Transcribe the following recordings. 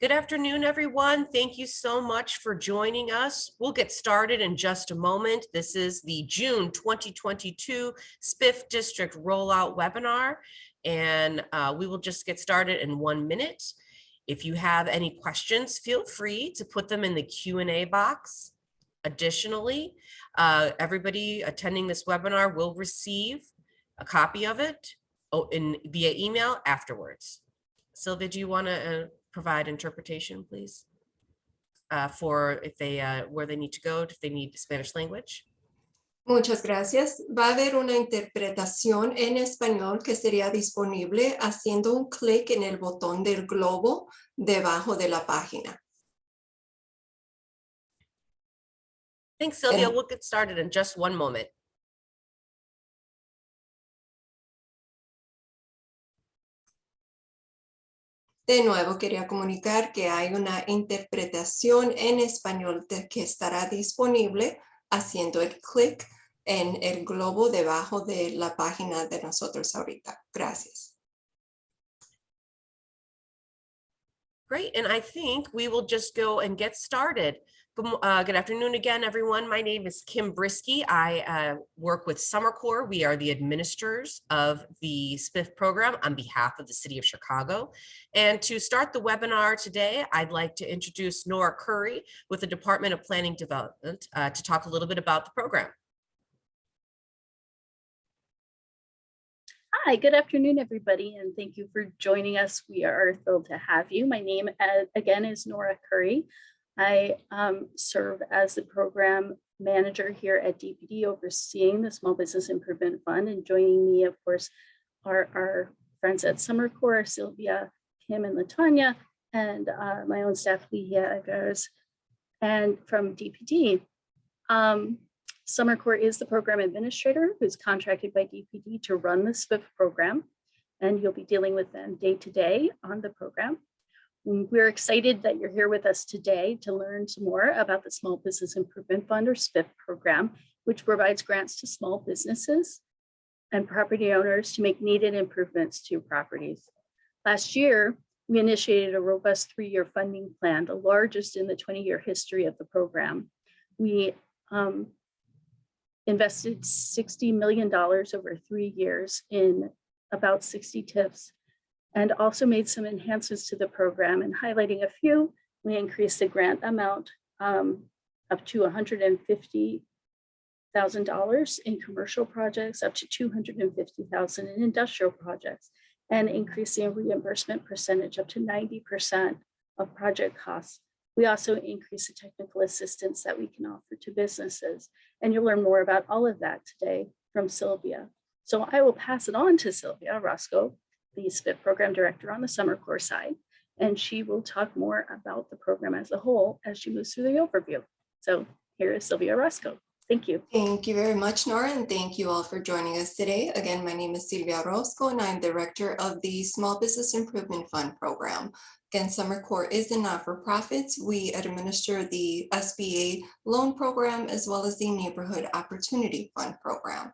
Good afternoon, everyone. Thank you so much for joining us. We'll get started in just a moment. This is the June 2022 Spiff District Rollout webinar, and we will just get started in 1 minute. If you have any questions, feel free to put them in the Q&A box. Additionally, everybody attending this webinar will receive a copy of it via email afterwards. Sylvia, do you want to provide interpretation, please, for if they where they need to go, if they need Spanish language? Muchas gracias. Va a haber una interpretación en español que sería disponible haciendo un clic en el botón del globo debajo de la página. Thanks, Sylvia. We'll get started in just 1 moment. De nuevo, quería comunicar que hay una interpretación en español que estará disponible haciendo el clic en el globo debajo de la página de nosotros ahorita. Gracias. Great, and I think we will just go and get started. Good afternoon again, everyone. My name is Kim Brisky. I work with Summer Corps. We are the administrators of the Spiff program on behalf of the City of Chicago. And to start the webinar today, I'd like to introduce Nora Curry with the Department of Planning Development to talk a little bit about the program. Hi, good afternoon, everybody, and thank you for joining us. We are thrilled to have you. My name, again, is Nora Curry. I serve as the program manager here at DPD, overseeing the Small Business Improvement Fund, and joining me, of course, are our friends at Summer Corps, Sylvia, Kim, and Latanya, and my own staff, Leah Agars, and from DPD. Summer Corps is the program administrator who's contracted by DPD to run the Spiff program, and you'll be dealing with them day to day on the program. We're excited that you're here with us today to learn some more about the Small Business Improvement Fund, or SBIF program, which provides grants to small businesses and property owners to make needed improvements to properties. Last year, we initiated a robust 3-year funding plan, the largest in the 20-year history of the program. We invested $60 million over 3 years in about 60 TIFs, and also made some enhancements to the program. And highlighting a few, we increased the grant amount up to $150,000 in commercial projects, up to $250,000 in industrial projects, and increasing reimbursement percentage up to 90% of project costs. We also increased the technical assistance that we can offer to businesses. And you'll learn more about all of that today from Sylvia. So I will pass it on to Sylvia Roscoe, the SBIF program director on the Summer Corps side, and she will talk more about the program as a whole as she moves through the overview. So here is Sylvia Roscoe. Thank you. Thank you very much, Nora, and thank you all for joining us today. Again, my name is Sylvia Roscoe, and I'm director of the Small Business Improvement Fund program. Again, Summer Corps is a not-for-profit. We administer the SBA loan program as well as the Neighborhood Opportunity Fund program.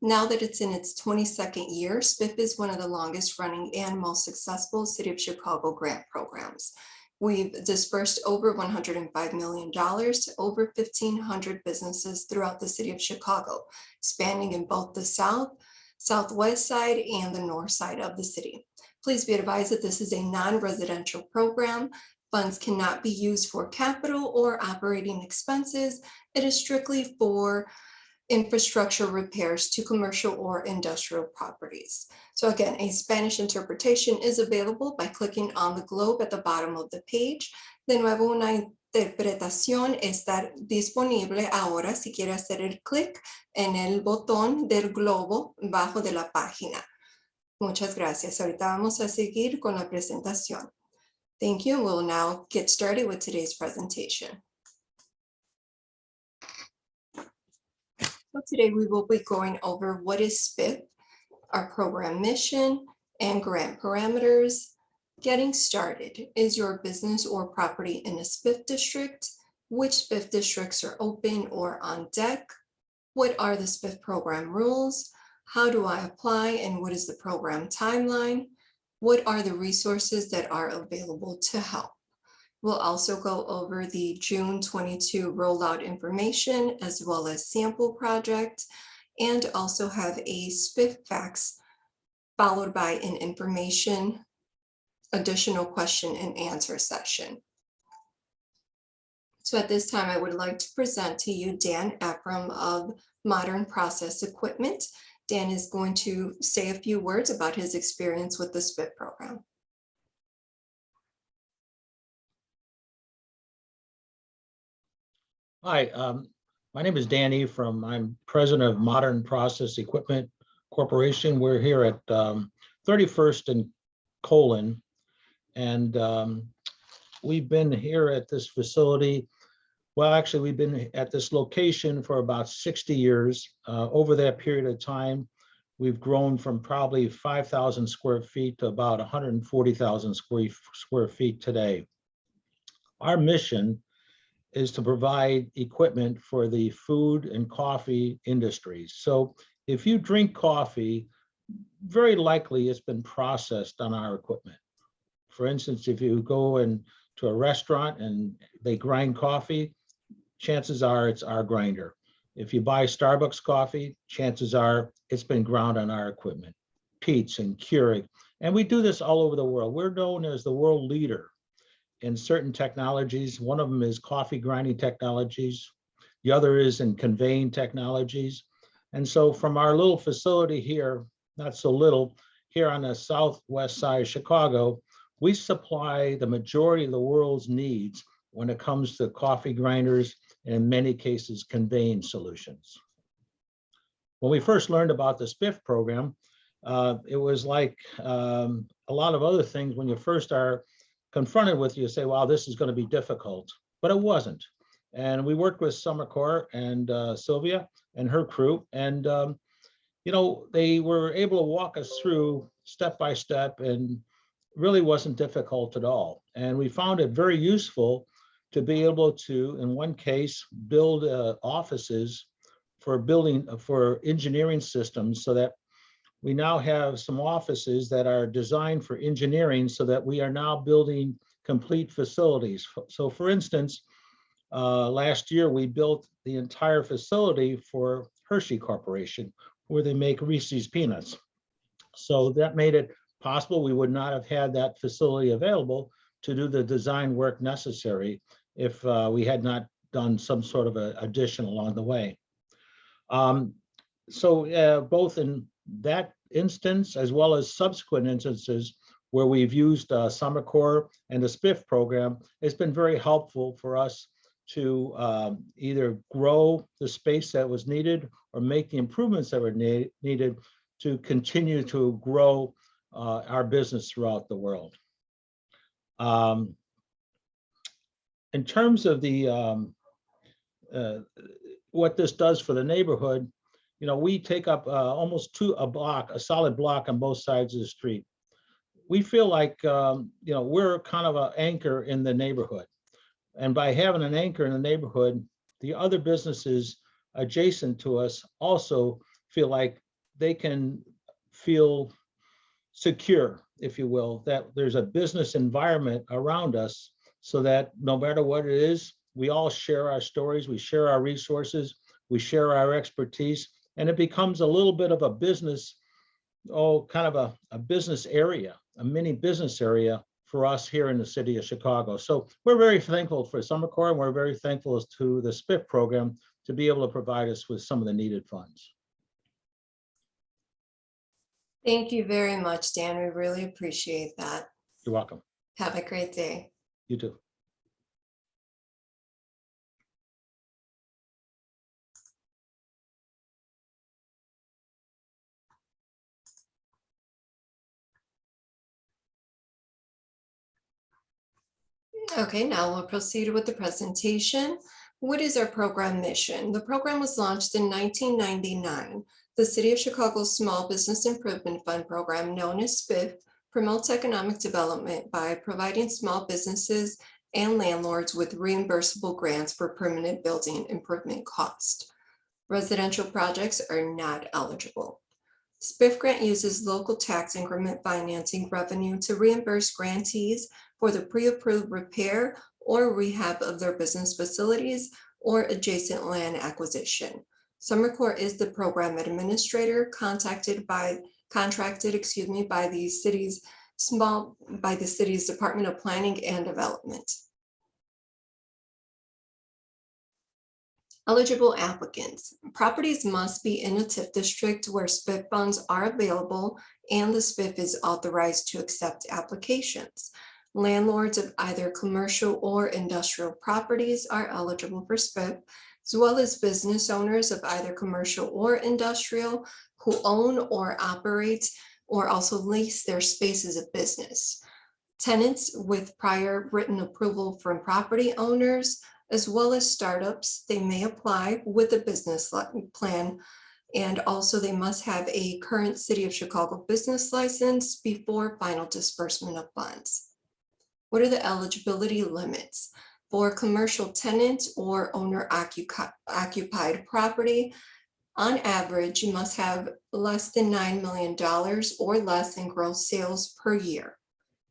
Now that it's in its 22nd year, SBIF is one of the longest running and most successful City of Chicago grant programs. We've dispersed over $105 million to over 1,500 businesses throughout the City of Chicago, spanning in both the south, southwest side, and the north side of the city. Please be advised that this is a non-residential program. Funds cannot be used for capital or operating expenses. It is strictly for infrastructure repairs to commercial or industrial properties. So again, a Spanish interpretation is available by clicking on the globe at the bottom of the page. De nuevo, una interpretación está disponible ahora si quiere hacer el clic en el botón del globo bajo de la página. Muchas gracias. Ahorita vamos a seguir con la presentación. Thank you. We'll now get started with today's presentation. So today we will be going over what is SBIF, our program mission, and grant parameters. Getting started. Is your business or property in a SBIF district? Which SBIF districts are open or on deck? What are the SBIF program rules? How do I apply, and what is the program timeline? What are the resources that are available to help? We'll also go over the June 22 rollout information as well as sample project, and also have a Spiff facts followed by an information additional question and answer session. So at this time, I would like to present to you Dan Ephraim of Modern Process Equipment. Dan is going to say a few words about his experience with the Spiff program. Hi, my name is Dan Ephraim. I'm president of Modern Process Equipment Corporation. We're here at 31st and Colon, and we've been here at this facility. Well, actually, we've been at this location for about 60 years. Over that period of time, we've grown from probably 5,000 square feet to about 140,000 square feet today. Our mission is to provide equipment for the food and coffee industries. So if you drink coffee, very likely it's been processed on our equipment. For instance, if you go into a restaurant and they grind coffee, chances are it's our grinder. If you buy Starbucks coffee, chances are it's been ground on our equipment. Peet's and Keurig. And we do this all over the world. We're known as the world leader in certain technologies. One of them is coffee grinding technologies. The other is in conveying technologies. And so from our little facility here, not so little, here on the southwest side of Chicago, we supply the majority of the world's needs when it comes to coffee grinders and in many cases conveying solutions. When we first learned about the Spiff program, it was like a lot of other things. When you first are confronted with, you say, wow, this is going to be difficult, but it wasn't. And we worked with Summercore and Sylvia and her crew, and you know, they were able to walk us through step by step, and really wasn't difficult at all. And we found it very useful to be able to, in one case, build offices for engineering systems, so that we now have some offices that are designed for engineering, so that we are now building complete facilities. So for instance, last year we built the entire facility for Hershey Corporation, where they make Reese's peanuts. So that made it possible. We would not have had that facility available to do the design work necessary if we had not done some sort of a addition along the way. So both in that instance, as well as subsequent instances where we've used Summercore and the Spiff program, it's been very helpful for us to either grow the space that was needed or make the improvements that were needed to continue to grow our business throughout the world. In terms of the what this does for the neighborhood, you know, we take up almost a solid block on both sides of the street. We feel like, you know, we're kind of an anchor in the neighborhood. And by having an anchor in the neighborhood, the other businesses adjacent to us also feel like they can feel secure, if you will, that there's a business environment around us, so that no matter what it is, we all share our stories, we share our resources, we share our expertise, and it becomes a little bit of a business, kind of a business area, a mini business area for us here in the city of Chicago. So we're very thankful for Summercore, and we're very thankful to the Spiff program to be able to provide us with some of the needed funds. Thank you very much, Dan. We really appreciate that. You're welcome. Have a great day. You too. Okay, now we'll proceed with the presentation. What is our program mission? The program was launched in 1999. The City of Chicago's Small Business Improvement Fund program, known as SBIF, promotes economic development by providing small businesses and landlords with reimbursable grants for permanent building improvement cost. Residential projects are not eligible. SBIF grant uses local tax increment financing revenue to reimburse grantees for the pre-approved repair or rehab of their business facilities or adjacent land acquisition. Summer Court is the program administrator contracted by the city's Department of Planning and Development. Eligible applicants. Properties must be in a TIF district where SBIF funds are available and the SBIF is authorized to accept applications. Landlords of either commercial or industrial properties are eligible for SBIF, as well as business owners of either commercial or industrial who own or operate or also lease their spaces of business. Tenants with prior written approval from property owners, as well as startups, they may apply with a business plan, and also they must have a current City of Chicago business license before final disbursement of funds. What are the eligibility limits? For commercial tenant or owner occupied property, on average, you must have less than $9 million or less in gross sales per year.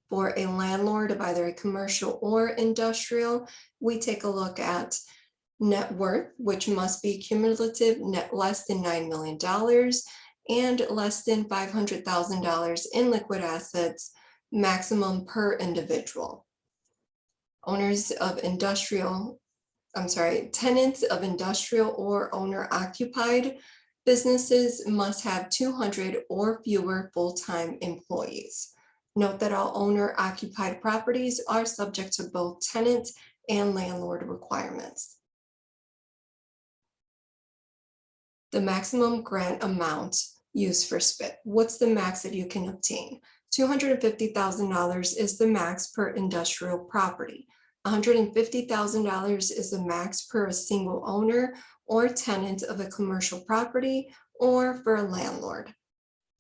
For a landlord of either a commercial or industrial, we take a look at net worth, which must be cumulative net less than $9 million and less than $500,000 in liquid assets, maximum per individual. Tenants of industrial or owner occupied businesses must have 200 or fewer full-time employees. Note that all owner-occupied properties are subject to both tenant and landlord requirements. The maximum grant amount used for SBIF. What's the max that you can obtain? $250,000 is the max per industrial property. $150,000 is the max per a single owner or tenant of a commercial property or for a landlord.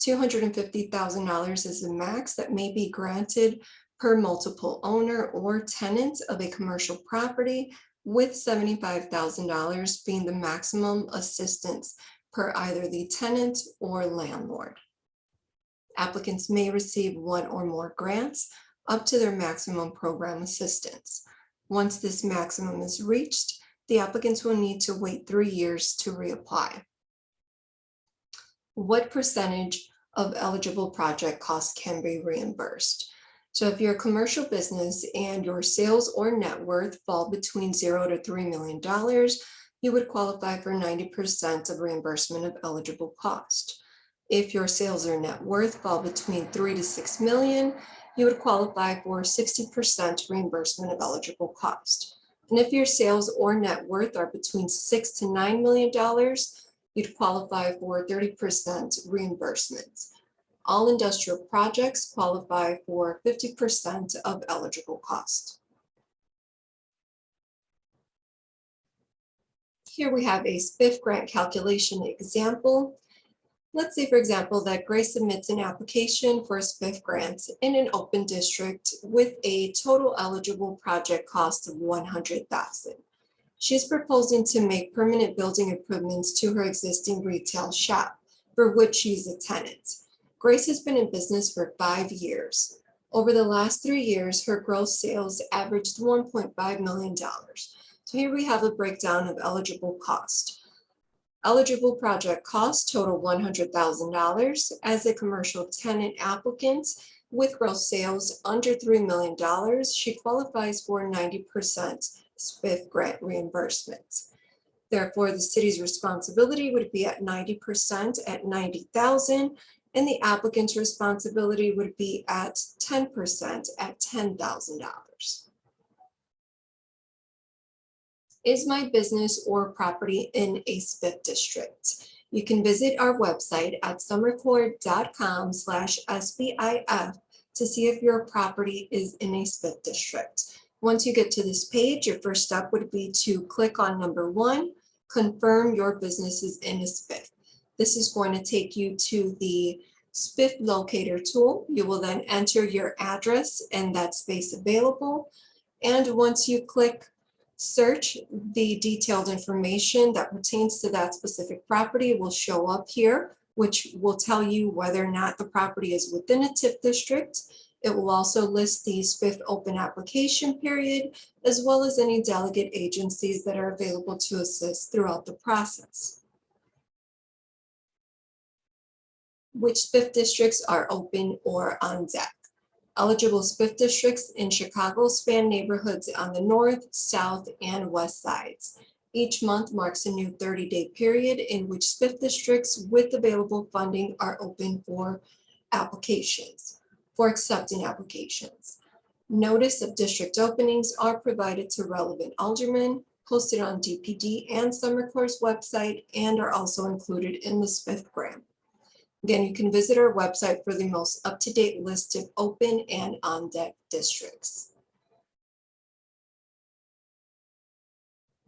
$250,000 is the max that may be granted per multiple owner or tenant of a commercial property, with $75,000 being the maximum assistance per either the tenant or landlord. Applicants may receive one or more grants up to their maximum program assistance. Once this maximum is reached, the applicants will need to wait 3 years to reapply. What percentage of eligible project costs can be reimbursed? So if you're a commercial business and your sales or net worth fall between $0 to $3 million, you would qualify for 90% of reimbursement of eligible cost. If your sales or net worth fall between 3 to 6 million, you would qualify for 60% reimbursement of eligible cost. And if your sales or net worth are between $6 to $9 million, you'd qualify for 30% reimbursement. All industrial projects qualify for 50% of eligible cost. Here we have a SBIF grant calculation example. Let's say, for example, that Grace submits an application for a SBIF grant in an open district with a total eligible project cost of $100,000. She's proposing to make permanent building improvements to her existing retail shop, for which she's a tenant. Grace has been in business for 5 years. Over the last 3 years, her gross sales averaged $1.5 million. So here we have a breakdown of eligible cost. Eligible project costs total $100,000 as a commercial tenant applicant with gross sales under $3 million. She qualifies for 90% SBIF grant reimbursement. Therefore, the city's responsibility would be at 90% at $90,000, and the applicant's responsibility would be at 10% at $10,000. Is my business or property in a SBIF district? You can visit our website at summercore.com/SBIF to see if your property is in a SBIF district. Once you get to this page, your first step would be to click on number 1, confirm your business is in a SBIF. This is going to take you to the Spiff Locator tool. You will then enter your address and that space available. And once you click search, the detailed information that pertains to that specific property will show up here, which will tell you whether or not the property is within a TIF district. It will also list the Spiff open application period, as well as any delegate agencies that are available to assist throughout the process. Which Spiff districts are open or on deck? Eligible Spiff districts in Chicago span neighborhoods on the north, south, and west sides. Each month marks a new 30-day period in which Spiff districts with available funding are open for applications, for accepting applications. Notice of district openings are provided to relevant aldermen, posted on DPD and Summer Corps' website, and are also included in the Spiff grant. Again, you can visit our website for the most up-to-date list of open and on-deck districts.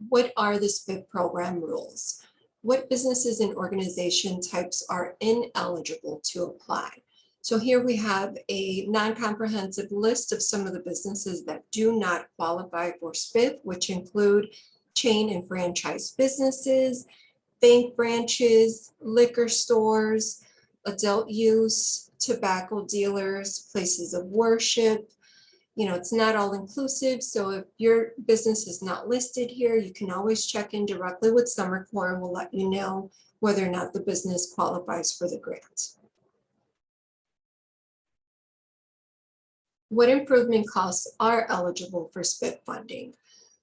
What are the Spiff program rules? What businesses and organization types are ineligible to apply? So here we have a non-comprehensive list of some of the businesses that do not qualify for Spiff, which include chain and franchise businesses, bank branches, liquor stores, adult use, tobacco dealers, places of worship. You know, it's not all inclusive. So if your business is not listed here, you can always check in directly with Summer Corps and we'll let you know whether or not the business qualifies for the grant. What improvement costs are eligible for Spiff funding?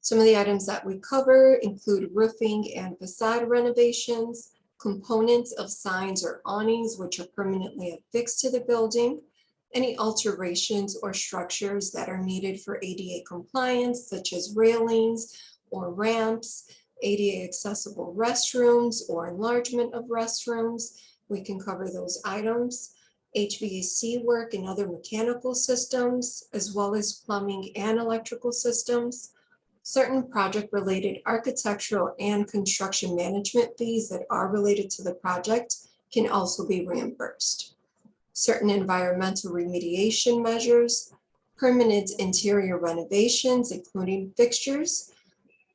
Some of the items that we cover include roofing and facade renovations, components of signs or awnings which are permanently affixed to the building, any alterations or structures that are needed for ADA compliance, such as railings or ramps, ADA accessible restrooms or enlargement of restrooms. We can cover those items. HVAC work and other mechanical systems, as well as plumbing and electrical systems. Certain project-related architectural and construction management fees that are related to the project can also be reimbursed. Certain environmental remediation measures, permanent interior renovations, including fixtures,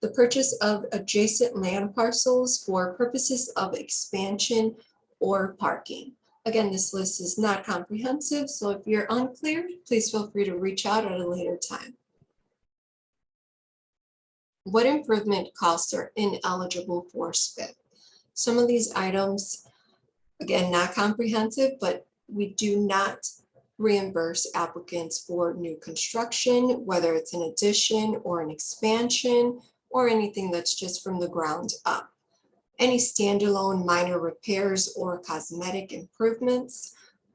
the purchase of adjacent land parcels for purposes of expansion or parking. Again, this list is not comprehensive, so if you're unclear, please feel free to reach out at a later time. What improvement costs are ineligible for Spiff? Some of these items, again, not comprehensive, but we do not reimburse applicants for new construction, whether it's an addition or an expansion or anything that's just from the ground up. Any standalone minor repairs or cosmetic improvements,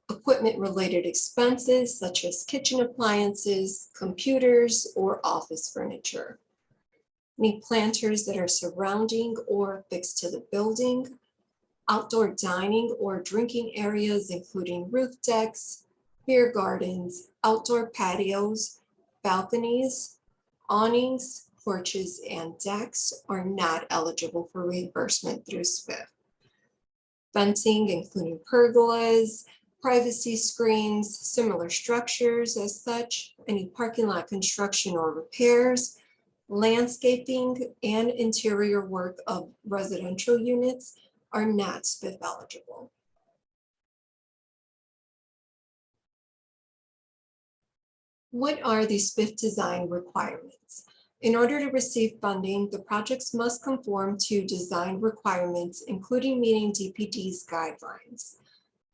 equipment-related expenses such as kitchen appliances, computers, or office furniture. Any planters that are surrounding or affixed to the building, outdoor dining or drinking areas, including roof decks, beer gardens, outdoor patios, balconies, awnings, porches, and decks are not eligible for reimbursement through Spiff. Fencing, including pergolas, privacy screens, similar structures as such, any parking lot construction or repairs, landscaping, and interior work of residential units are not Spiff eligible. What are the Spiff design requirements? In order to receive funding, the projects must conform to design requirements, including meeting DPD's guidelines.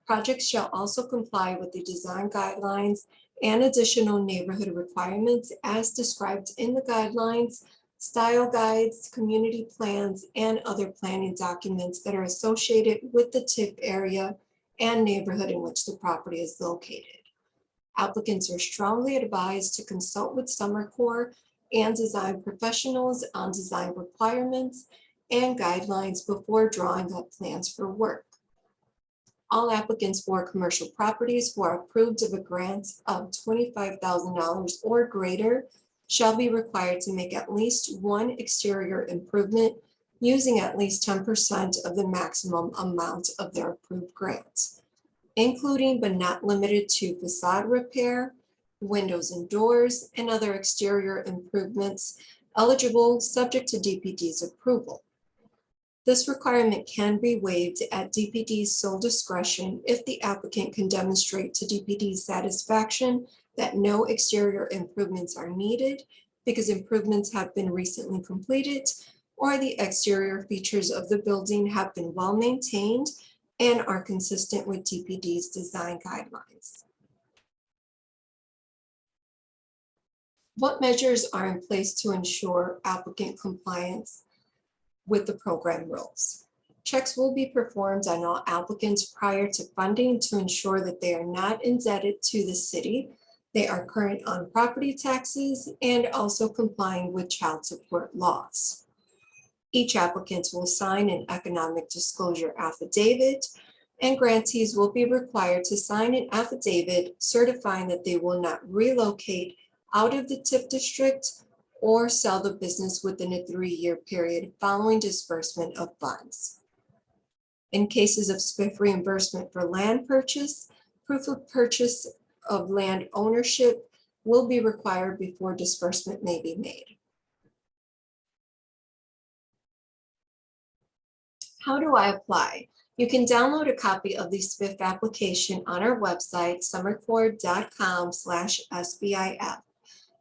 Projects shall also comply with the design guidelines and additional neighborhood requirements as described in the guidelines, style guides, community plans, and other planning documents that are associated with the TIF area and neighborhood in which the property is located. Applicants are strongly advised to consult with Summer Corps and design professionals on design requirements and guidelines before drawing up plans for work. All applicants for commercial properties who are approved of a grant of $25,000 or greater shall be required to make at least one exterior improvement using at least 10% of the maximum amount of their approved grants, including but not limited to facade repair, windows and doors, and other exterior improvements eligible subject to DPD's approval. This requirement can be waived at DPD's sole discretion if the applicant can demonstrate to DPD's satisfaction that no exterior improvements are needed because improvements have been recently completed, or the exterior features of the building have been well maintained and are consistent with DPD's design guidelines. What measures are in place to ensure applicant compliance with the program rules? Checks will be performed on all applicants prior to funding to ensure that they are not indebted to the city, they are current on property taxes, and also complying with child support laws. Each applicant will sign an economic disclosure affidavit, and grantees will be required to sign an affidavit certifying that they will not relocate out of the TIF district or sell the business within a 3-year period following disbursement of funds. In cases of SBIF reimbursement for land purchase, proof of purchase of land ownership will be required before disbursement may be made. How do I apply? You can download a copy of the SBIF application on our website, summercore.com/SBIF.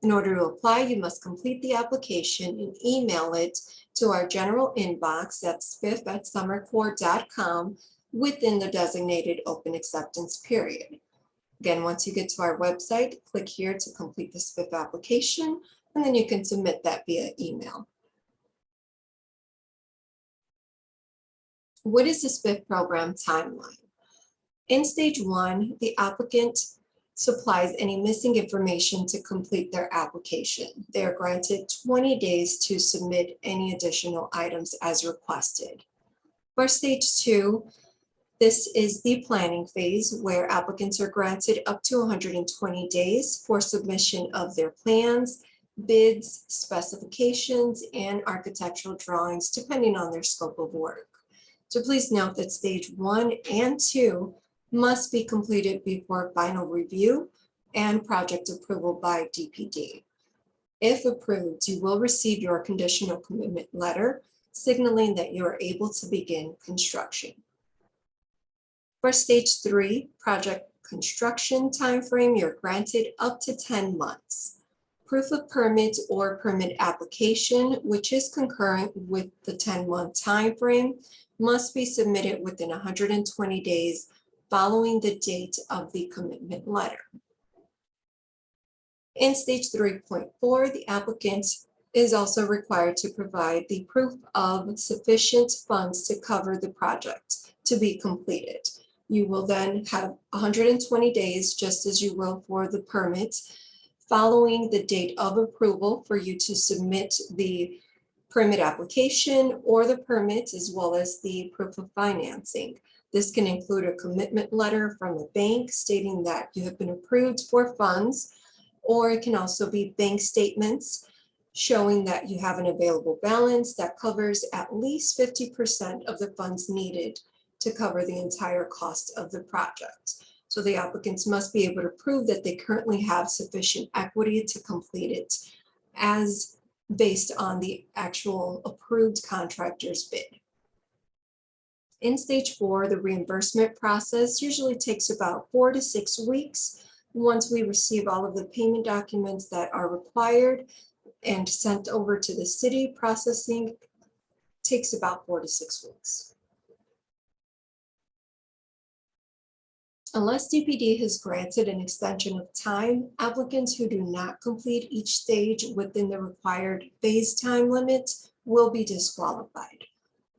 In order to apply, you must complete the application and email it to our general inbox at spiff@summercore.com within the designated open acceptance period. Again, once you get to our website, click here to complete the SBIF application, and then you can submit that via email. What is the SBIF program timeline? In stage 1, the applicant supplies any missing information to complete their application. They are granted 20 days to submit any additional items as requested. For stage 2, this is the planning phase where applicants are granted up to 120 days for submission of their plans, bids, specifications, and architectural drawings, depending on their scope of work. So please note that stage 1 and 2 must be completed before final review and project approval by DPD. If approved, you will receive your conditional commitment letter signaling that you are able to begin construction. For stage 3, project construction timeframe, you're granted up to 10 months. Proof of permit or permit application, which is concurrent with the 10-month timeframe, must be submitted within 120 days following the date of the commitment letter. In stage 3.4, the applicant is also required to provide the proof of sufficient funds to cover the project to be completed. You will then have 120 days, just as you will for the permit, following the date of approval for you to submit the permit application or the permit, as well as the proof of financing. This can include a commitment letter from a bank stating that you have been approved for funds, or it can also be bank statements showing that you have an available balance that covers at least 50% of the funds needed to cover the entire cost of the project. So the applicants must be able to prove that they currently have sufficient equity to complete it as based on the actual approved contractor's bid. In stage 4, the reimbursement process usually takes about 4 to 6 weeks. Once we receive all of the payment documents that are required and sent over to the city, processing takes about 4 to 6 weeks. Unless DPD has granted an extension of time, applicants who do not complete each stage within the required phase time limit will be disqualified.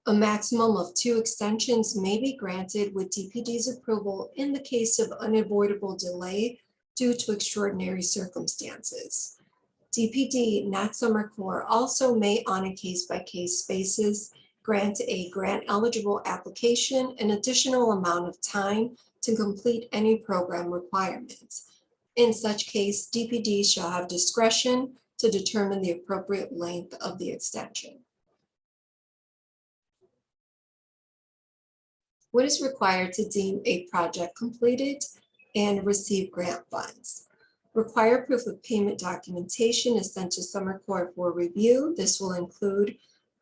A maximum of 2 extensions may be granted with DPD's approval in the case of unavoidable delay due to extraordinary circumstances. DPD, not SummerCore, also may, on a case-by-case basis, grant a grant-eligible application an additional amount of time to complete any program requirements. In such case, DPD shall have discretion to determine the appropriate length of the extension. What is required to deem a project completed and receive grant funds? Required proof of payment documentation is sent to SummerCore for review. This will include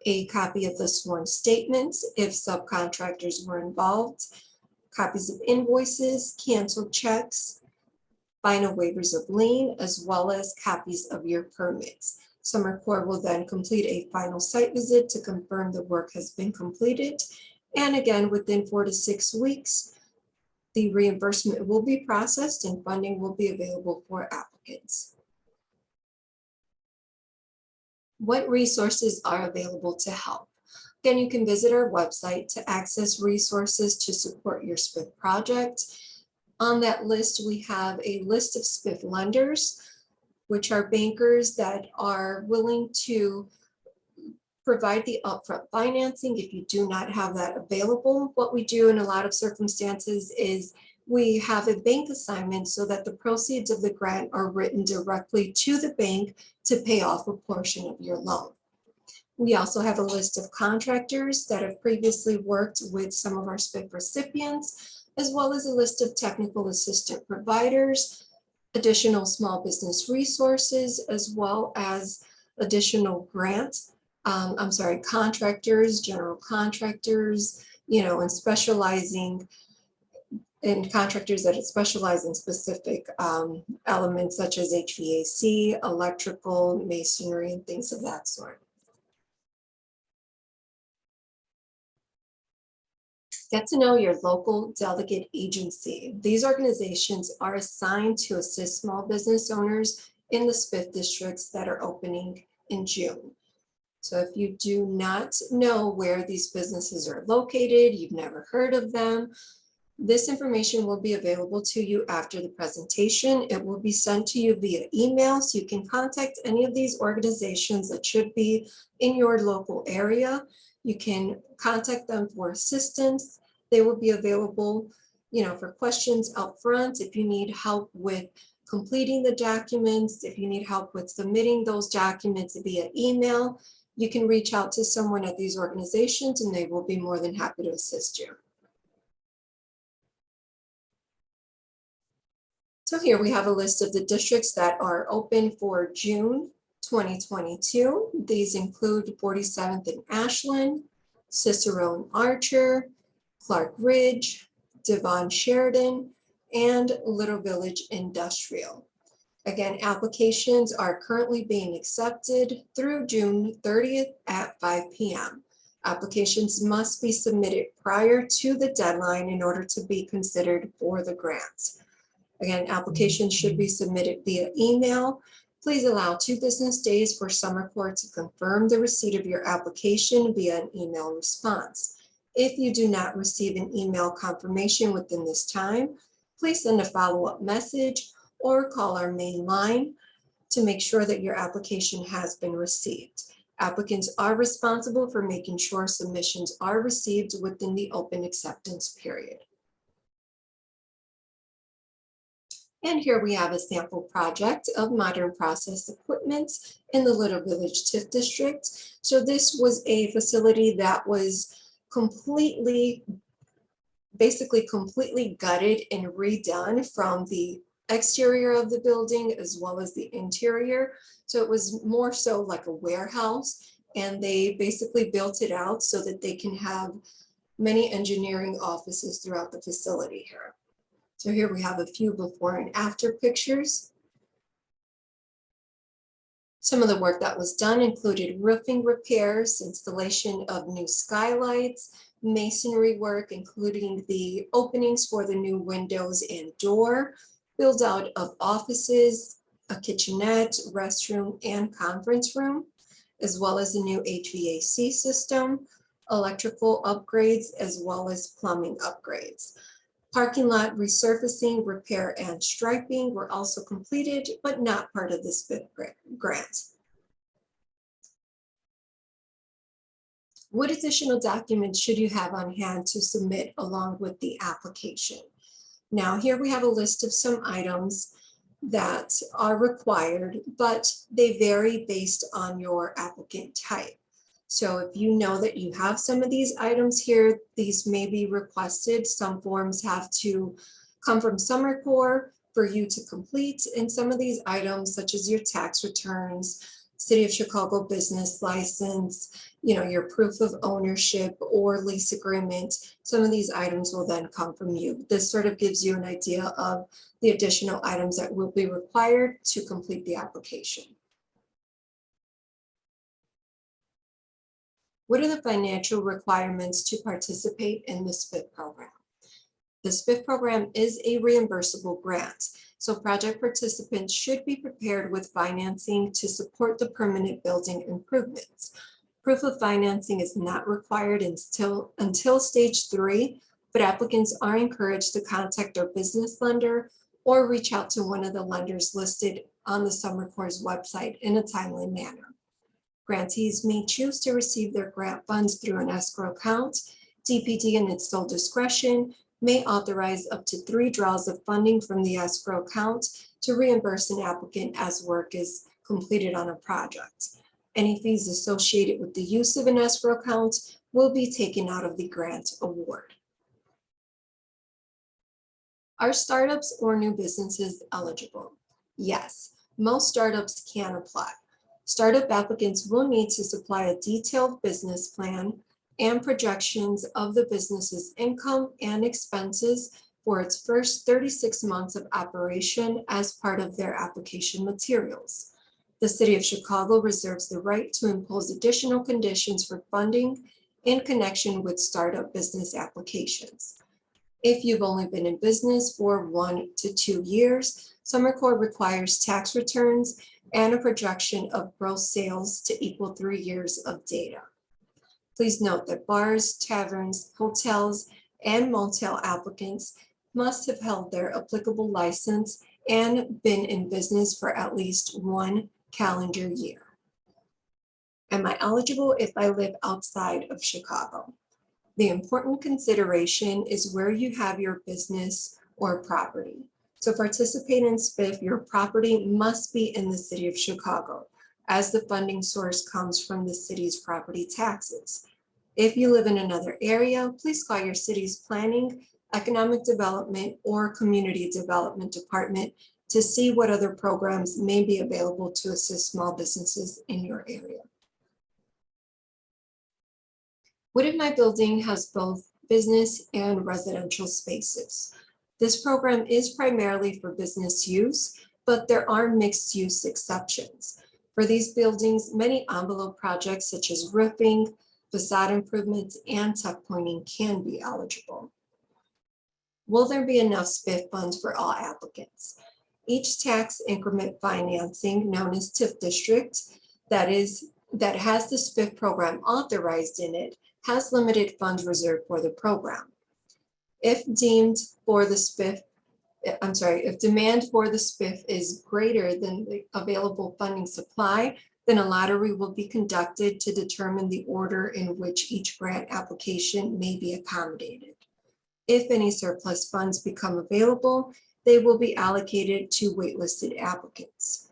a copy of the sworn statements if subcontractors were involved, copies of invoices, canceled checks, final waivers of lien, as well as copies of your permits. Summer Corps will then complete a final site visit to confirm the work has been completed. And again, within 4 to 6 weeks, the reimbursement will be processed and funding will be available for applicants. What resources are available to help? Again, you can visit our website to access resources to support your SBIF project. On that list, we have a list of SBIF lenders, which are bankers that are willing to provide the upfront financing if you do not have that available. What we do in a lot of circumstances is we have a bank assignment so that the proceeds of the grant are written directly to the bank to pay off a portion of your loan. We also have a list of contractors that have previously worked with some of our SBIF recipients, as well as a list of technical assistant providers, additional small business resources, as well as additional contractors, general contractors, and specializing in contractors that specialize in specific elements such as HVAC, electrical, masonry, and things of that sort. Get to know your local delegate agency. These organizations are assigned to assist small business owners in the SBIF districts that are opening in June. So if you do not know where these businesses are located, you've never heard of them, this information will be available to you after the presentation. It will be sent to you via email, so you can contact any of these organizations that should be in your local area. You can contact them for assistance. They will be available, for questions up front. If you need help with completing the documents, if you need help with submitting those documents via email, you can reach out to someone at these organizations and they will be more than happy to assist you. So here we have a list of the districts that are open for June 2022. These include 47th and Ashland, Cicero and Archer, Clark Ridge, Devon Sheridan, and Little Village Industrial. Again, applications are currently being accepted through June 30th at 5 p.m. Applications must be submitted prior to the deadline in order to be considered for the grant. Again, applications should be submitted via email. Please allow 2 business days for Summer Corps to confirm the receipt of your application via an email response. If you do not receive an email confirmation within this time, please send a follow-up message or call our main line to make sure that your application has been received. Applicants are responsible for making sure submissions are received within the open acceptance period. And here we have a sample project of modern process equipment in the Little Village TIF district. So this was a facility that was basically completely gutted and redone from the exterior of the building as well as the interior. So it was more so like a warehouse, and they basically built it out so that they can have many engineering offices throughout the facility here. So here we have a few before and after pictures. Some of the work that was done included roofing repairs, installation of new skylights, masonry work, including the openings for the new windows and door, build out of offices, a kitchenette, restroom, and conference room, as well as a new HVAC system, electrical upgrades, as well as plumbing upgrades. Parking lot resurfacing, repair, and striping were also completed, but not part of the SBIF grant. What additional documents should you have on hand to submit along with the application? Now, here we have a list of some items that are required, but they vary based on your applicant type. So if you know that you have some of these items here, these may be requested. Some forms have to come from Summer Corps for you to complete, and some of these items, such as your tax returns, City of Chicago business license, your proof of ownership or lease agreement. Some of these items will then come from you. This sort of gives you an idea of the additional items that will be required to complete the application. What are the financial requirements to participate in the SBIF program? The SBIF program is a reimbursable grant, so project participants should be prepared with financing to support the permanent building improvements. Proof of financing is not required until stage 3, but applicants are encouraged to contact their business lender or reach out to one of the lenders listed on the Summer Corps' website in a timely manner. Grantees may choose to receive their grant funds through an escrow account. DPD, in its sole discretion, may authorize up to 3 draws of funding from the escrow account to reimburse an applicant as work is completed on a project. Any fees associated with the use of an escrow account will be taken out of the grant award. Are startups or new businesses eligible? Yes, most startups can apply. Startup applicants will need to supply a detailed business plan and projections of the business's income and expenses for its first 36 months of operation as part of their application materials. The City of Chicago reserves the right to impose additional conditions for funding in connection with startup business applications. If you've only been in business for 1 to 2 years, Summer Corps requires tax returns and a projection of gross sales to equal 3 years of data. Please note that bars, taverns, hotels, and motel applicants must have held their applicable license and been in business for at least 1 calendar year. Am I eligible if I live outside of Chicago? The important consideration is where you have your business or property. To participate in SBIF, your property must be in the City of Chicago, as the funding source comes from the city's property taxes. If you live in another area, please call your city's planning, economic development, or community development department to see what other programs may be available to assist small businesses in your area. What if my building has both business and residential spaces? This program is primarily for business use, but there are mixed use exceptions. For these buildings, many envelope projects such as roofing, facade improvements, and tuck pointing can be eligible. Will there be enough SBIF funds for all applicants? Each tax increment financing, known as TIF district, that has the SBIF program authorized in it, has limited funds reserved for the program. If demand for the SBIF is greater than the available funding supply, then a lottery will be conducted to determine the order in which each grant application may be accommodated. If any surplus funds become available, they will be allocated to waitlisted applicants.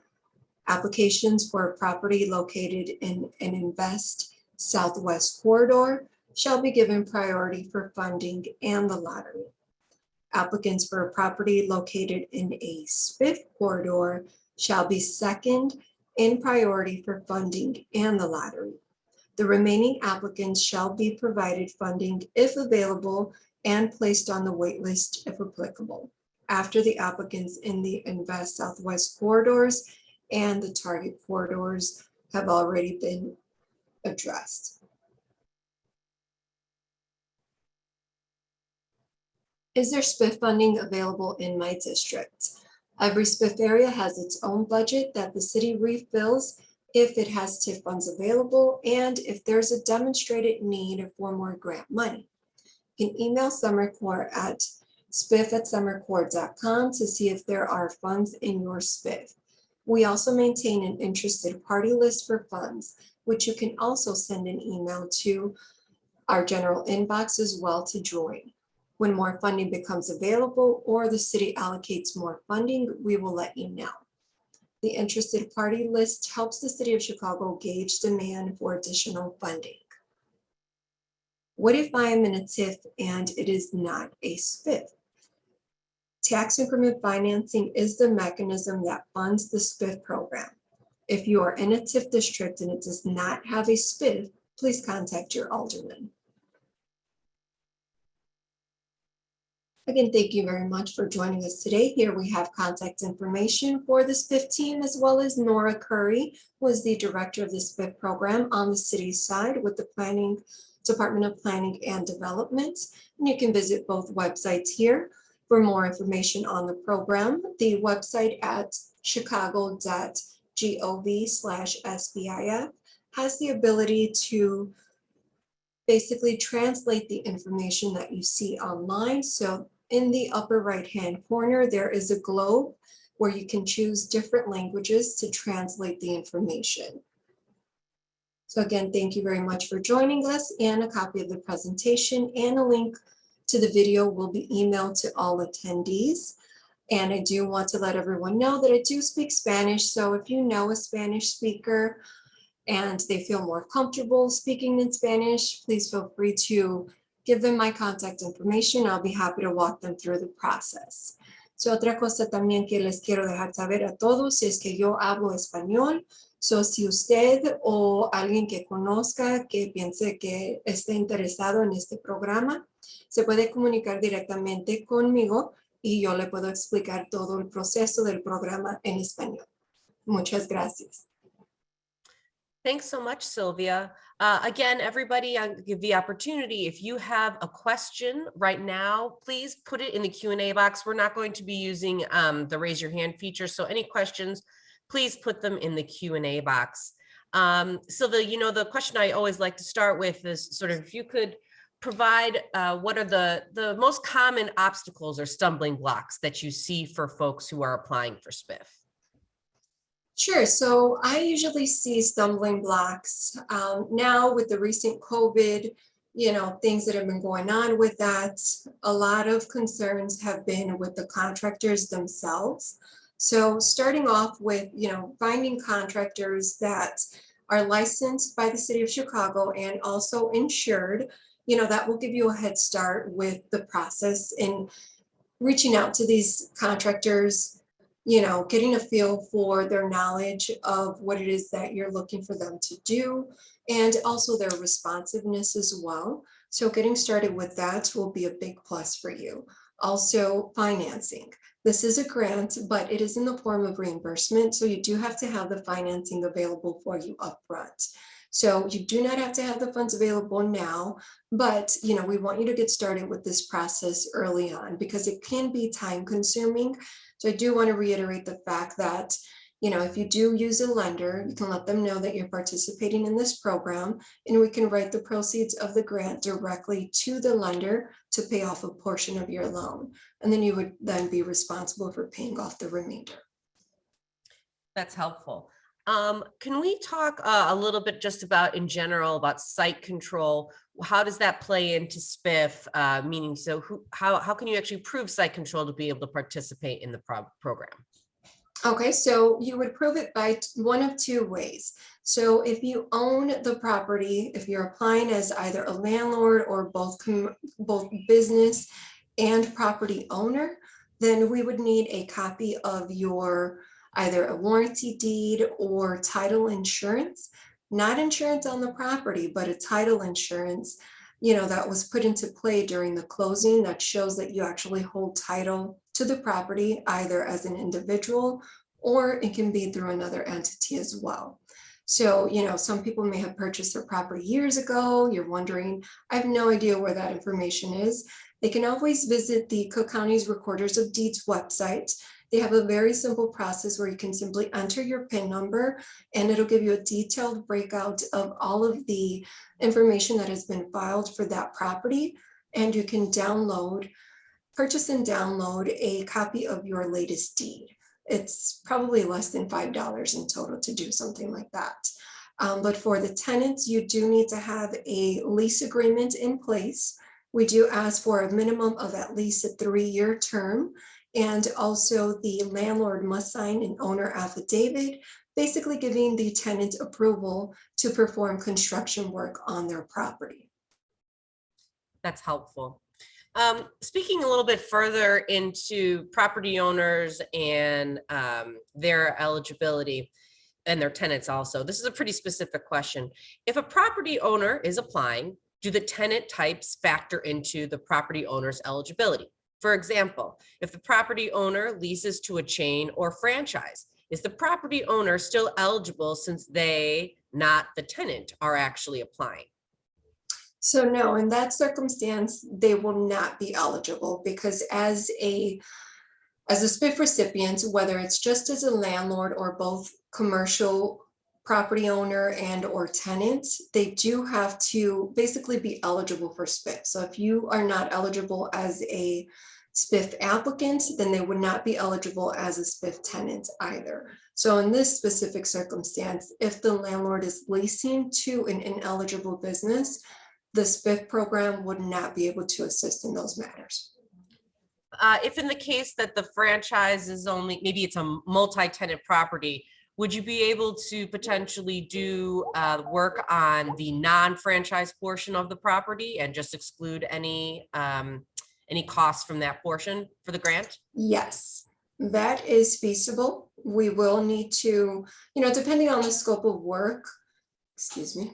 Applications for a property located in an Invest Southwest corridor shall be given priority for funding and the lottery. Applicants for a property located in a SBIF corridor shall be second in priority for funding and the lottery. The remaining applicants shall be provided funding if available and placed on the wait list if applicable, after the applicants in the Invest Southwest corridors and the target corridors have already been addressed. Is there SBIF funding available in my district? Every SBIF area has its own budget that the city refills if it has TIF funds available and if there's a demonstrated need for more grant money. You can email Summer Corps at spiff@summercorps.com to see if there are funds in your SBIF. We also maintain an interested party list for funds, which you can also send an email to our general inbox as well to join. When more funding becomes available or the city allocates more funding, we will let you know. The interested party list helps the City of Chicago gauge demand for additional funding. What if I am in a TIF and it is not a SBIF? Tax increment financing is the mechanism that funds the SBIF program. If you are in a TIF district and it does not have a SBIF, please contact your alderman. Again, thank you very much for joining us today. Here we have contact information for the SBIF team, as well as Nora Curry, who is the director of the SBIF program on the city side with the Department of Planning and Development. And you can visit both websites here for more information on the program. The website at chicago.gov/SBIF has the ability to basically translate the information that you see online. So in the upper right-hand corner, there is a globe where you can choose different languages to translate the information. So again, thank you very much for joining us, and a copy of the presentation and a link to the video will be emailed to all attendees. And I do want to let everyone know that I do speak Spanish. So if you know a Spanish speaker and they feel more comfortable speaking in Spanish, please feel free to give them my contact information. I'll be happy to walk them through the process. So otra cosa también que les quiero dejar saber a todos es que yo hablo español. So si usted o alguien que conozca, que piense que esté interesado en este programa, se puede comunicar directamente conmigo y yo le puedo explicar todo el proceso del programa en español. Muchas gracias. Thanks so much, Sylvia. Again, everybody, I'll give the opportunity. If you have a question right now, please put it in the Q&A box. We're not going to be using the raise your hand feature. So any questions, please put them in the Q&A box. Sylvia, you know, the question I always like to start with is sort of if you could provide what are the most common obstacles or stumbling blocks that you see for folks who are applying for SBIF? Sure. So I usually see stumbling blocks now with the recent COVID, you know, things that have been going on with that. A lot of concerns have been with the contractors themselves. So starting off with, you know, finding contractors that are licensed by the city of Chicago and also insured, you know, that will give you a head start with the process in reaching out to these contractors, you know, getting a feel for their knowledge of what it is that you're looking for them to do, and also their responsiveness as well. So getting started with that will be a big plus for you. Also, financing. This is a grant, but it is in the form of reimbursement. So you do have to have the financing available for you upfront. So you do not have to have the funds available now, but you know, we want you to get started with this process early on because it can be time consuming. So I do want to reiterate the fact that, you know, if you do use a lender, you can let them know that you're participating in this program, and we can write the proceeds of the grant directly to the lender to pay off a portion of your loan. And then you would then be responsible for paying off the remainder. That's helpful. Can we talk a little bit just about in general about site control? How does that play into SBIF? Meaning, so how can you actually prove site control to be able to participate in the program? Okay, so you would prove it by one of two ways. So if you own the property, if you're applying as either a landlord or both business and property owner, then we would need a copy of your either a warranty deed or title insurance, not insurance on the property, but a title insurance, you know, that was put into play during the closing that shows that you actually hold title to the property, either as an individual or it can be through another entity as well. So, you know, some people may have purchased their property years ago. You're wondering, I have no idea where that information is. They can always visit the Cook County's Recorders of Deeds website. They have a very simple process where you can simply enter your PIN number and it'll give you a detailed breakout of all of the information that has been filed for that property. And you can purchase and download a copy of your latest deed. It's probably less than $5 in total to do something like that. But for the tenants, you do need to have a lease agreement in place. We do ask for a minimum of at least a 3-year term. And also the landlord must sign an owner affidavit, basically giving the tenant approval to perform construction work on their property. That's helpful. Speaking a little bit further into property owners and their eligibility, and their tenants also. This is a pretty specific question. If a property owner is applying, do the tenant types factor into the property owner's eligibility? For example, if the property owner leases to a chain or franchise, is the property owner still eligible since they, not the tenant, are actually applying? So no, in that circumstance, they will not be eligible because as a Spiff recipient, whether it's just as a landlord or both commercial property owner and or tenant, they do have to basically be eligible for Spiff. So if you are not eligible as a Spiff applicant, then they would not be eligible as a Spiff tenant either. So in this specific circumstance, if the landlord is leasing to an ineligible business, the Spiff program would not be able to assist in those matters. If in the case that the franchise is only, maybe it's a multi-tenant property, would you be able to potentially do work on the non-franchise portion of the property and just exclude any costs from that portion for the grant? Yes, that is feasible. We will need to, depending on the scope of work, excuse me,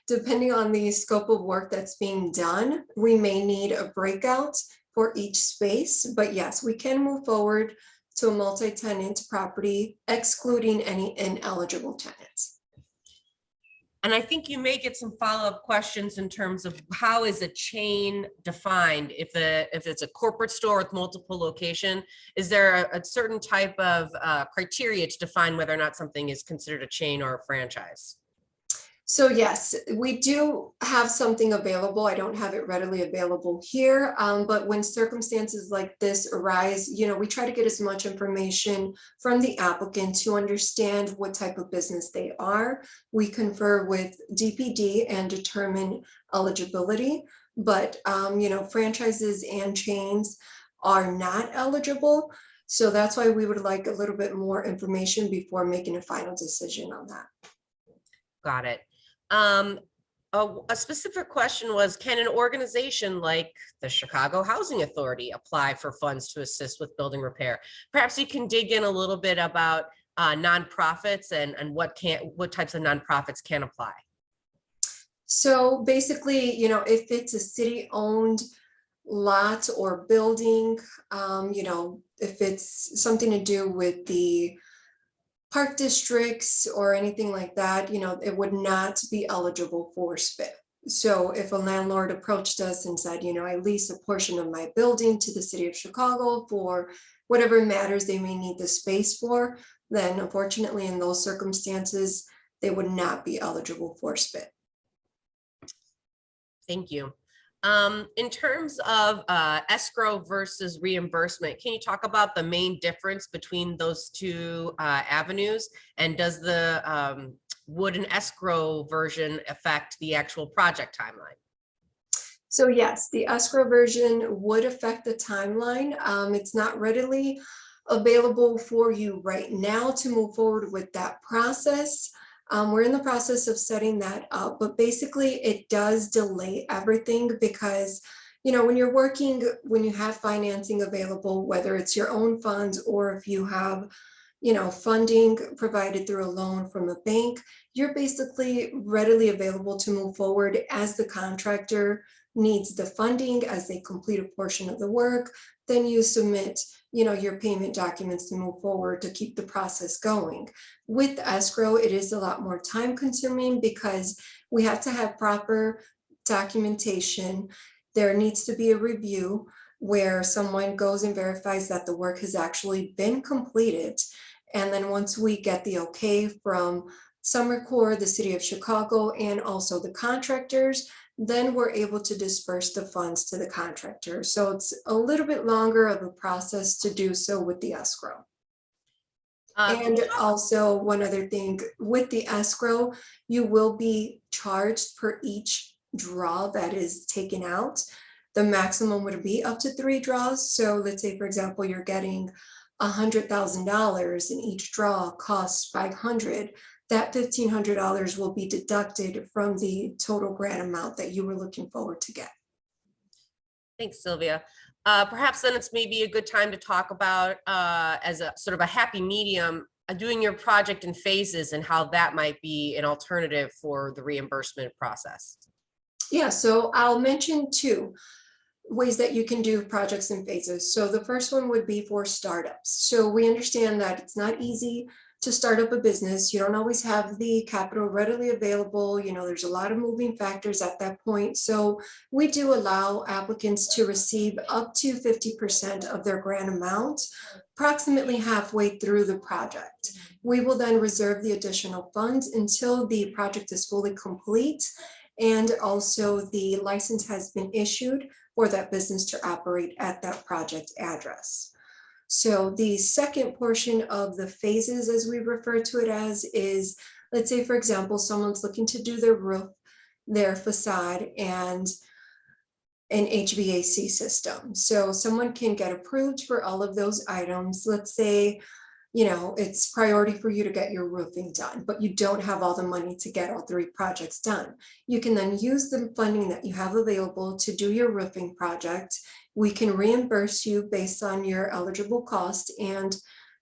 depending on the scope of work that's being done, we may need a breakout for each space. But yes, we can move forward to a multi-tenant property, excluding any ineligible tenants. And I think you may get some follow-up questions in terms of how is a chain defined? If it's a corporate store with multiple location, is there a certain type of criteria to define whether or not something is considered a chain or a franchise? So yes, we do have something available. I don't have it readily available here, but when circumstances like this arise, we try to get as much information from the applicant to understand what type of business they are. We confer with DPD and determine eligibility, but franchises and chains are not eligible. So that's why we would like a little bit more information before making a final decision on that. Got it. A specific question was, can an organization like the Chicago Housing Authority apply for funds to assist with building repair? Perhaps you can dig in a little bit about nonprofits and what types of nonprofits can apply. So basically, if it's a city-owned lot or building, if it's something to do with the park districts or anything like that, it would not be eligible for Spiff. So if a landlord approached us and said, I lease a portion of my building to the city of Chicago for whatever matters they may need the space for, then unfortunately in those circumstances, they would not be eligible for Spiff. Thank you. In terms of escrow versus reimbursement, can you talk about the main difference between those two avenues? And does would an escrow version affect the actual project timeline? So yes, the escrow version would affect the timeline. It's not readily available for you right now to move forward with that process. We're in the process of setting that up, but basically it does delay everything because, when you're working, when you have financing available, whether it's your own funds or if you have, funding provided through a loan from a bank, you're basically readily available to move forward as the contractor needs the funding as they complete a portion of the work. Then you submit your payment documents to move forward to keep the process going. With escrow, it is a lot more time consuming because we have to have proper documentation. There needs to be a review where someone goes and verifies that the work has actually been completed. And then once we get the okay from Summer Corps, the city of Chicago, and also the contractors, then we're able to disperse the funds to the contractor. So it's a little bit longer of a process to do so with the escrow. And also one other thing, with the escrow, you will be charged per each draw that is taken out. The maximum would be up to 3 draws. So let's say, for example, you're getting $100,000 and each draw costs $500. That $1,500 will be deducted from the total grant amount that you were looking forward to get. Thanks, Sylvia. Perhaps then it's maybe a good time to talk about as a sort of a happy medium, doing your project in phases and how that might be an alternative for the reimbursement process. Yeah, so I'll mention two ways that you can do projects in phases. So the first one would be for startups. So we understand that it's not easy to start up a business. You don't always have the capital readily available. There's a lot of moving factors at that point. So we do allow applicants to receive up to 50% of their grant amount, approximately halfway through the project. We will then reserve the additional funds until the project is fully complete and also the license has been issued for that business to operate at that project address. So the second portion of the phases, as we refer to it as, is, let's say, for example, someone's looking to do their roof, their facade, and an HVAC system. So someone can get approved for all of those items. Let's say, it's priority for you to get your roofing done, but you don't have all the money to get all 3 projects done. You can then use the funding that you have available to do your roofing project. We can reimburse you based on your eligible cost and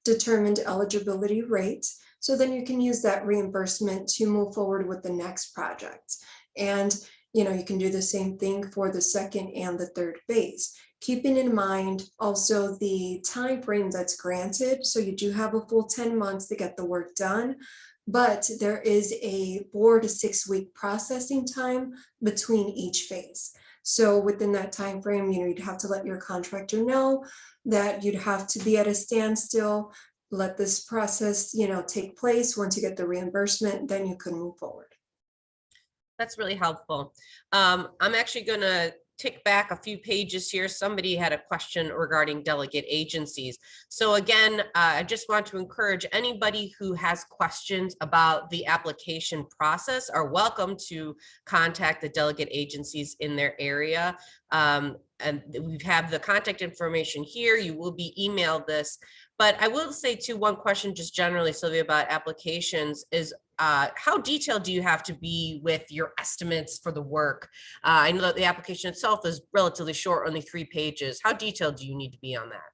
determined eligibility rate. So then you can use that reimbursement to move forward with the next project. And you can do the same thing for the second and the third phase, keeping in mind also the time frame that's granted. So you do have a full 10 months to get the work done, but there is a 4 to 6 week processing time between each phase. So within that time frame, you'd have to let your contractor know that you'd have to be at a standstill, let this process, take place. Once you get the reimbursement, then you can move forward. That's really helpful. I'm actually going to tick back a few pages here. Somebody had a question regarding delegate agencies. So again, I just want to encourage anybody who has questions about the application process are welcome to contact the delegate agencies in their area. And we have the contact information here. You will be emailed this. But I will say too, one question just generally, Sylvia, about applications is how detailed do you have to be with your estimates for the work? I know that the application itself is relatively short, only 3 pages. How detailed do you need to be on that?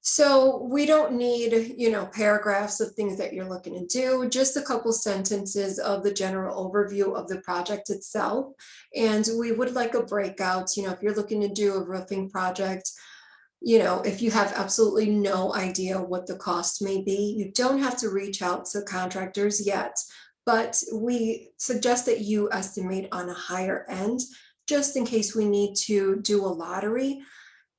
So we don't need, paragraphs of things that you're looking to do, just a couple sentences of the general overview of the project itself. And we would like a breakout, if you're looking to do a roofing project, if you have absolutely no idea what the cost may be, you don't have to reach out to contractors yet, but we suggest that you estimate on a higher end, just in case we need to do a lottery.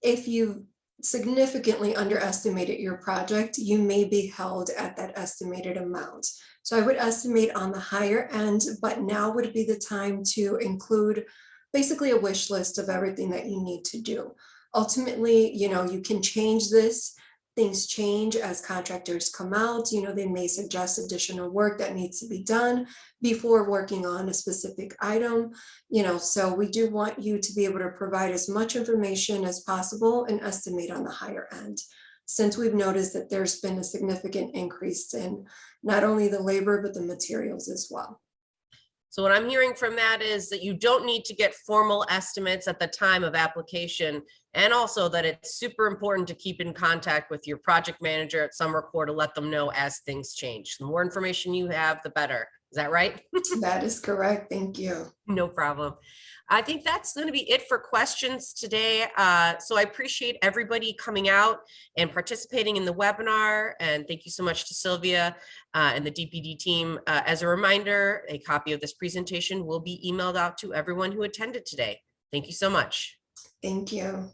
If you significantly underestimated your project, you may be held at that estimated amount. So I would estimate on the higher end, but now would be the time to include basically a wish list of everything that you need to do. Ultimately, you can change this. Things change as contractors come out. They may suggest additional work that needs to be done before working on a specific item. So we do want you to be able to provide as much information as possible and estimate on the higher end, since we've noticed that there's been a significant increase in not only the labor, but the materials as well. So what I'm hearing from that is that you don't need to get formal estimates at the time of application, and also that it's super important to keep in contact with your project manager at SummerCore to let them know as things change. The more information you have, the better. Is that right? That is correct. Thank you. No problem. I think that's going to be it for questions today. So I appreciate everybody coming out and participating in the webinar. And thank you so much to Sylvia and the DPD team. As a reminder, a copy of this presentation will be emailed out to everyone who attended today. Thank you so much. Thank you.